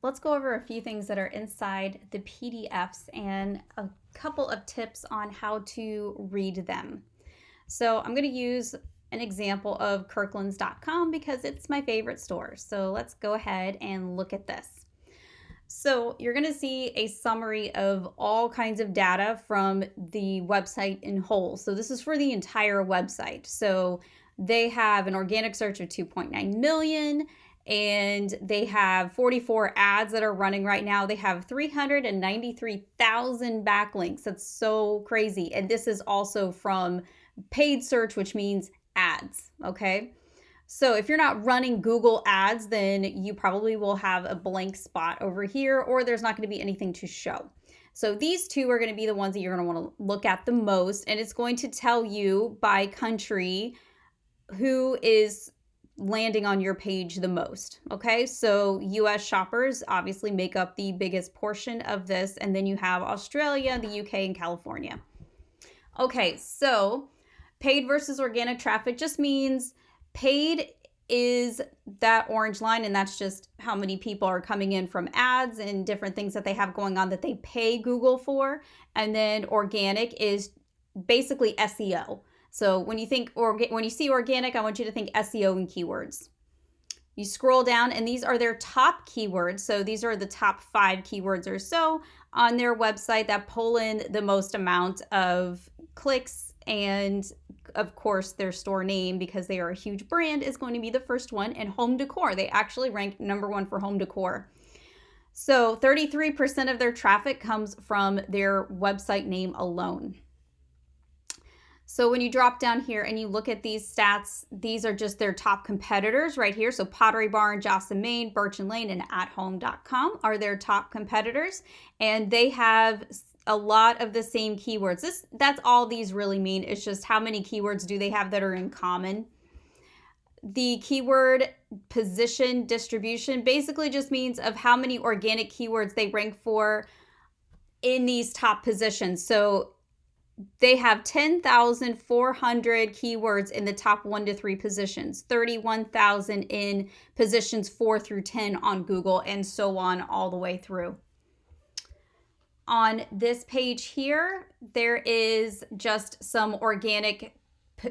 let's go over a few things that are inside the PDFs and a couple of tips on how to read them. So I'm going to use an example of Kirklands.com because it's my favorite store. So let's go ahead and look at this. So you're going to see a summary of all kinds of data from the website in whole. So this is for the entire website. So they have an organic search of 2.9 million, and they have 44 ads that are running right now. They have 393,000 backlinks. That's so crazy. And this is also from paid search, which means ads, okay? So if you're not running Google ads, then you probably will have a blank spot over here, or there's not going to be anything to show. So these two are going to be the ones that you're going to want to look at the most, and it's going to tell you by country who is landing on your page the most. Okay, so US shoppers obviously make up the biggest portion of this, and then you have Australia, the UK, and California. Okay, so paid versus organic traffic just means paid is that orange line, and that's just how many people are coming in from ads and different things that they have going on that they pay Google for. And then organic is basically SEO. So when you see organic, I want you to think SEO and keywords. You scroll down, and these are their top keywords. So these are the top 5 keywords or so on their website that pull in the most amount of clicks, and of course their store name, because they are a huge brand, is going to be the first one. And home decor, they actually ranked number 1 for home decor. So 33% of their traffic comes from their website name alone. So when you drop down here and you look at these stats, these are just their top competitors right here. So Pottery Barn, Joss & Main, Birch & Lane, and AtHome.com are their top competitors, and they have a lot of the same keywords. That's all these really mean. It's just how many keywords do they have that are in common. The keyword position distribution basically just means of how many organic keywords they rank for in these top positions. So they have 10,400 keywords in the top 1 to 3 positions, 31,000 in positions 4 through 10 on Google, and so on all the way through. On this page here, there is just some organic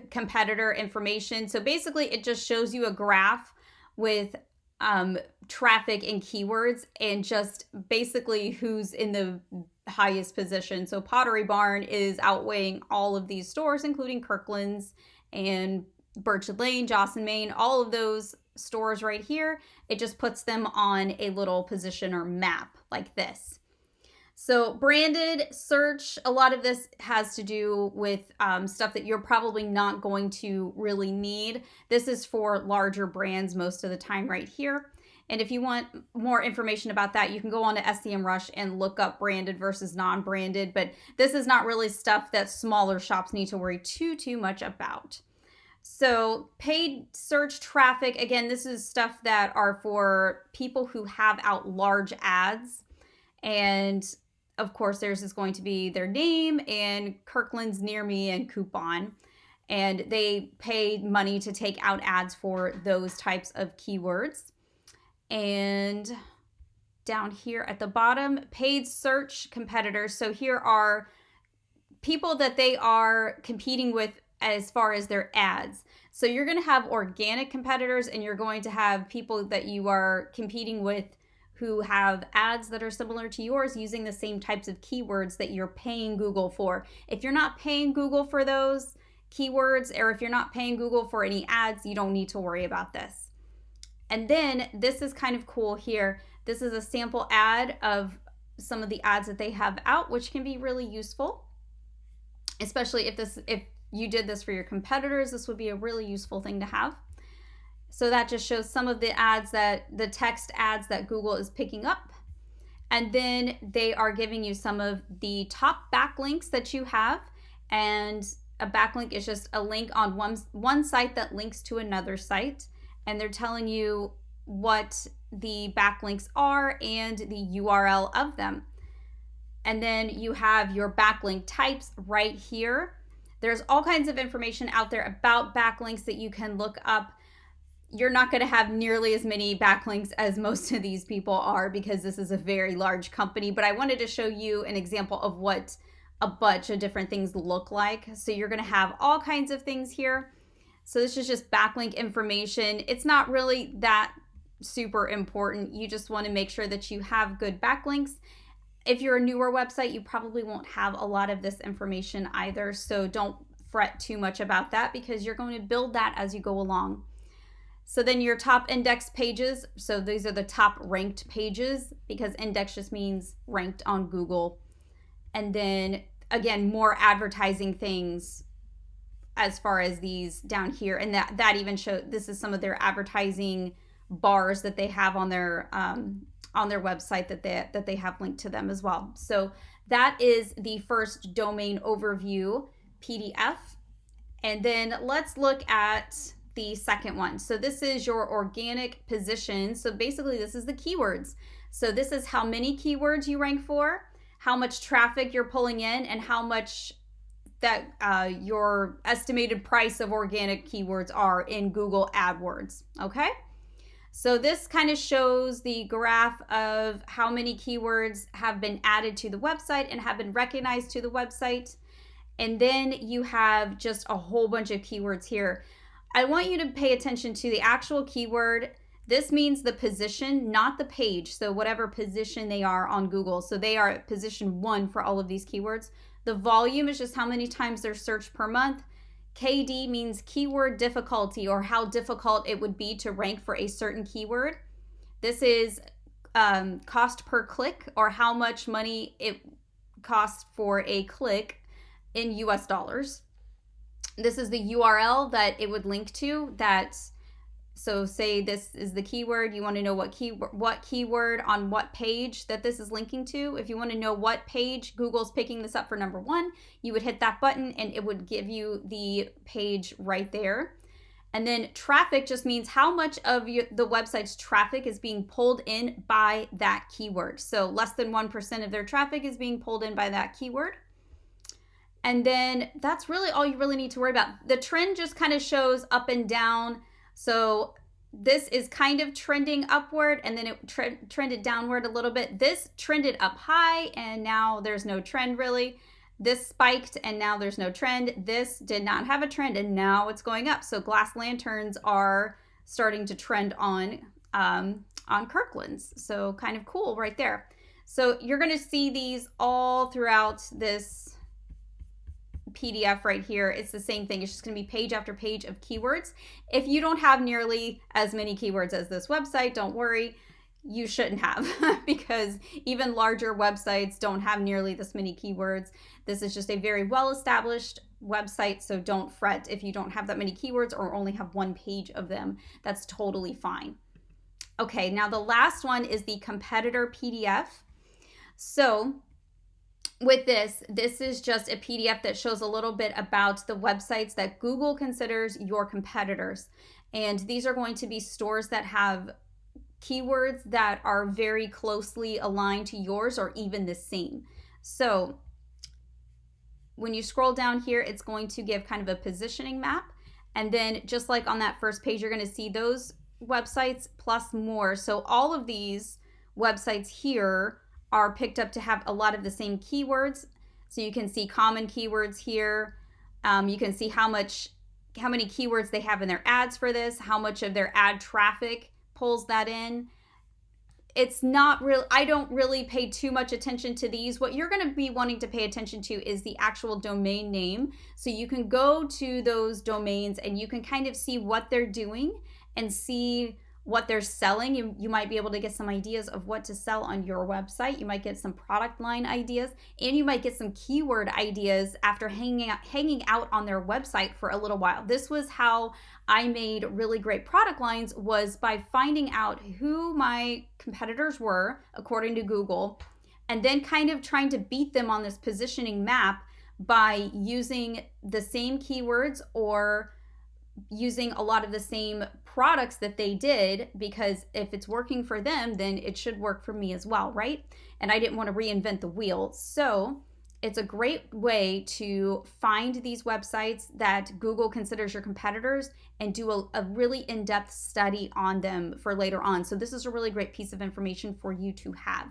competitor information. So basically it just shows you a graph with traffic and keywords, and just basically who's in the highest position. So Pottery Barn is outweighing all of these stores, including Kirkland's and Birch & Lane, Joss & Main, all of those stores right here. It just puts them on a little position or map like this. So branded search, a lot of this has to do with stuff that you're probably not going to really need. This is for larger brands most of the time right here. And if you want more information about that, you can go on to SEMrush and look up branded versus non-branded. But this is not really stuff that smaller shops need to worry too much about. So paid search traffic, again, this is stuff that are for people who have out large ads. And of course, theirs is going to be their name and Kirkland's, Near Me, and Coupon. And they pay money to take out ads for those types of keywords. And down here at the bottom, paid search competitors. So here are people that they are competing with as far as their ads. So you're going to have organic competitors, and you're going to have people that you are competing with who have ads that are similar to yours using the same types of keywords that you're paying Google for. If you're not paying Google for those keywords, or if you're not paying Google for any ads, you don't need to worry about this. And then this is kind of cool here. This is a sample ad of some of the ads that they have out, which can be really useful, especially if you did this for your competitors. This would be a really useful thing to have. So that just shows some of the the text ads that Google is picking up. And then they are giving you some of the top backlinks that you have. And a backlink is just a link on one site that links to another site. And they're telling you what the backlinks are and the URL of them. And then you have your backlink types right here. There's all kinds of information out there about backlinks that you can look up. you're not going to have nearly as many backlinks as most of these people are because this is a very large company. But I wanted to show you an example of what a bunch of different things look like. So you're going to have all kinds of things here. So this is just backlink information. It's not really that super important. You just want to make sure that you have good backlinks. If you're a newer website, you probably won't have a lot of this information either. So don't fret too much about that because you're going to build that as you go along. So then your top index pages, so these are the top ranked pages because index just means ranked on Google. And then again, more advertising things as far as these down here. And that even shows, this is some of their advertising bars that they have on their website that they have linked to them as well. So that is the first domain overview PDF. And then let's look at the second one. So this is your organic position. So basically this is the keywords. So this is how many keywords you rank for, how much traffic you're pulling in, and how much that your estimated price of organic keywords are in Google AdWords. Okay. So this kind of shows the graph of how many keywords have been added to the website and have been recognized to the website. And then you have just a whole bunch of keywords here. I want you to pay attention to the actual keyword. This means the position, not the page. So whatever position they are on Google. So they are at position 1 for all of these keywords. The volume is just how many times they're searched per month. KD means keyword difficulty, or how difficult it would be to rank for a certain keyword. This is cost per click, or how much money it costs for a click in US dollars. This is the URL that it would link to. So say this is the keyword. You want to know what keyword on what page that this is linking to. If you want to know what page Google's picking this up for number 1, you would hit that button and it would give you the page right there. And then traffic just means how much of the website's traffic is being pulled in by that keyword. So less than 1% of their traffic is being pulled in by that keyword. And then that's really all you really need to worry about. The trend just kind of shows up and down. So this is kind of trending upward, and then it trended downward a little bit. This trended up high, and now there's no trend really. This spiked, and now there's no trend. This did not have a trend, and now it's going up. So glass lanterns are starting to trend on Kirkland's. So kind of cool right there. So you're going to see these all throughout this PDF right here. It's the same thing. It's just going to be page after page of keywords. If you don't have nearly as many keywords as this website, don't worry. You shouldn't have because even larger websites don't have nearly this many keywords. This is just a very well-established website, so don't fret if you don't have that many keywords or only have one page of them. That's totally fine. Okay, now the last one is the competitor PDF. So with this is just a PDF that shows a little bit about the websites that Google considers your competitors. And these are going to be stores that have keywords that are very closely aligned to yours or even the same. So when you scroll down here, it's going to give kind of a positioning map. And then just like on that first page, you're going to see those websites plus more. So all of these websites here are picked up to have a lot of the same keywords. So you can see common keywords here. You can see how many keywords they have in their ads for this, how much of their ad traffic pulls that in. It's not real. I don't really pay too much attention to these. What you're going to be wanting to pay attention to is the actual domain name. So you can go to those domains and you can kind of see what they're doing and see what they're selling. You might be able to get some ideas of what to sell on your website. You might get some product line ideas, and you might get some keyword ideas after hanging out on their website for a little while. This was how I made really great product lines, was by finding out who my competitors were according to Google, and then kind of trying to beat them on this positioning map by using the same keywords or using a lot of the same products that they did, because if it's working for them, then it should work for me as well, right? And I didn't want to reinvent the wheel. So it's a great way to find these websites that Google considers your competitors and do a really in-depth study on them for later on. So this is a really great piece of information for you to have.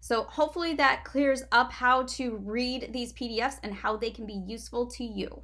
So hopefully that clears up how to read these PDFs and how they can be useful to you.